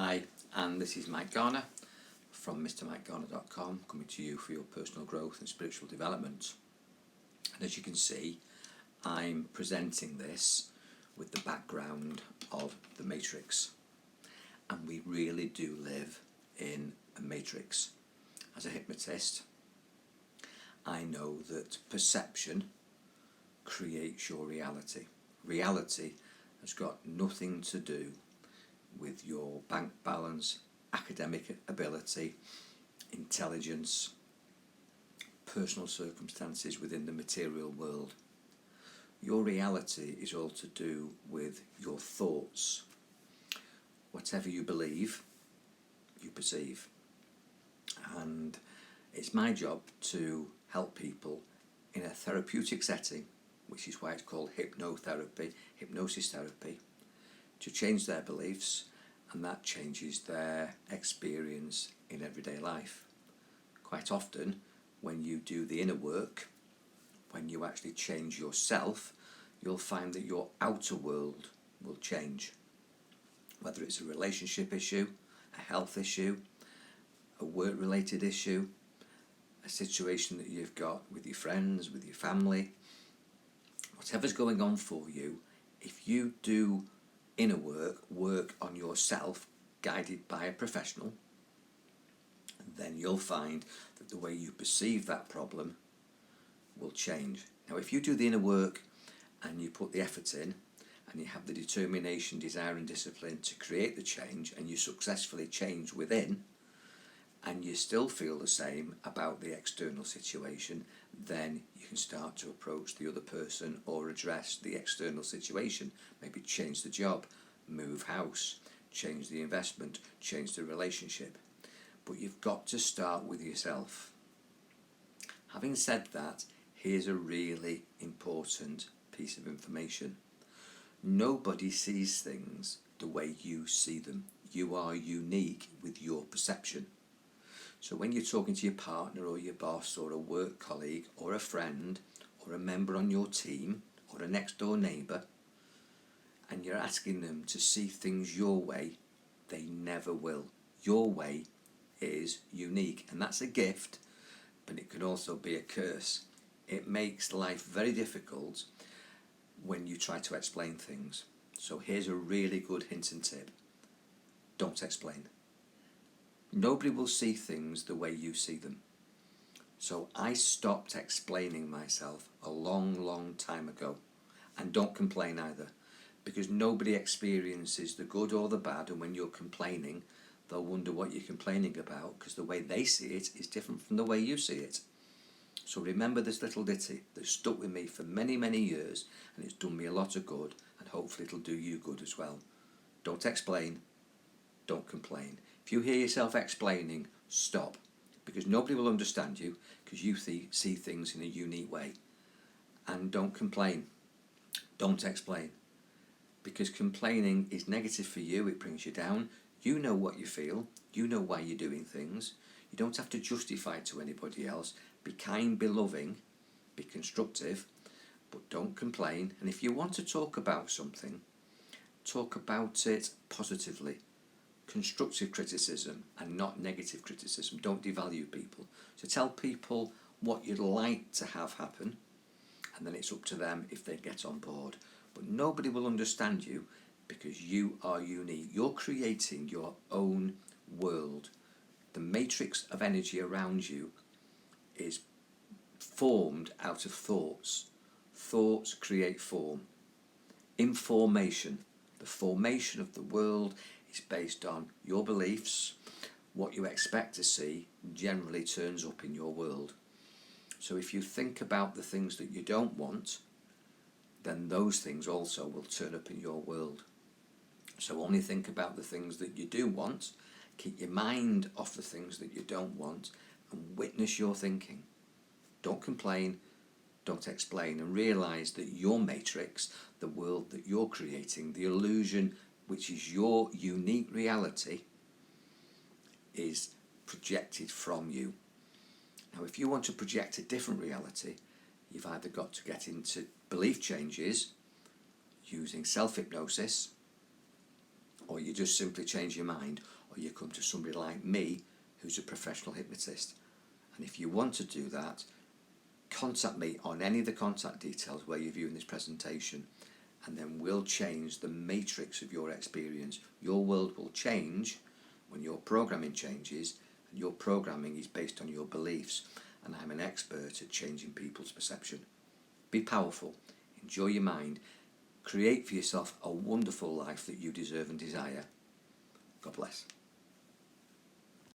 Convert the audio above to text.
Hi, and this is Mike Garner from MrMikeGarner.com, coming to you for your personal growth and spiritual development. And as you can see, I'm presenting this with the background of the Matrix. And we really do live in a matrix. As a hypnotist, I know that perception creates your reality. Reality has got nothing to do with your bank balance, academic ability, intelligence, personal circumstances within the material world. Your reality is all to do with your thoughts. Whatever you believe, you perceive. And it's my job to help people in a therapeutic setting, which is why it's called hypnotherapy, hypnosis therapy, to change their beliefs, and that changes their experience in everyday life. Quite often, when you do the inner work, when you actually change yourself, you'll find that your outer world will change. Whether it's a relationship issue, a health issue, a work-related issue, a situation that you've got with your friends, with your family, whatever's going on for you, if you do inner work on yourself, guided by a professional, then you'll find that the way you perceive that problem will change. Now, if you do the inner work and you put the effort in and you have the determination, desire and discipline to create the change, and you successfully change within, and you still feel the same about the external situation, then you can start to approach the other person or address the external situation. Maybe change the job, move house, change the investment, change the relationship. But you've got to start with yourself. Having said that, here's a really important piece of information. Nobody sees things the way you see them. You are unique with your perception. So when you're talking to your partner or your boss or a work colleague or a friend or a member on your team or a next door neighbour, and you're asking them to see things your way, they never will. Your way is unique, and that's a gift, but it can also be a curse. It makes life very difficult when you try to explain things. So here's a really good hint and tip. Don't explain. Nobody will see things the way you see them. So I stopped explaining myself a long time ago. And don't complain either, because nobody experiences the good or the bad, and when you're complaining, they'll wonder what you're complaining about, because the way they see it is different from the way you see it. So remember this little ditty that stuck with me for many years, and it's done me a lot of good, and hopefully it'll do you good as well. Don't explain, don't complain. If you hear yourself explaining, stop, because nobody will understand you, because you see things in a unique way. And don't complain, don't explain, because complaining is negative for you. It brings you down. You know what you feel, you know why you're doing things. You don't have to justify it to anybody else. Be kind, be loving, be constructive, but don't complain. And if you want to talk about something, talk about it positively. Constructive criticism and not negative criticism. Don't devalue people. So tell people what you'd like to have happen, and then it's up to them if they get on board. But nobody will understand you, because you are unique. You're creating your own world. The matrix of energy around you is formed out of thoughts. Thoughts create form. Information, the formation of the world, is based on your beliefs. What you expect to see generally turns up in your world. So if you think about the things that you don't want, then those things also will turn up in your world. So only think about the things that you do want. Keep your mind off the things that you don't want, and witness your thinking. Don't complain, don't explain, and realise that your matrix, the world that you're creating, the illusion which is your unique reality, is projected from you. Now, if you want to project a different reality, you've either got to get into belief changes using self-hypnosis, or you just simply change your mind, or you come to somebody like me who's a professional hypnotist. And if you want to do that, contact me on any of the contact details where you're viewing this presentation, and then we'll change the matrix of your experience. Your world will change when your programming changes, and your programming is based on your beliefs, and I'm an expert at changing people's perception. Be powerful, enjoy your mind, create for yourself a wonderful life that you deserve and desire. God bless.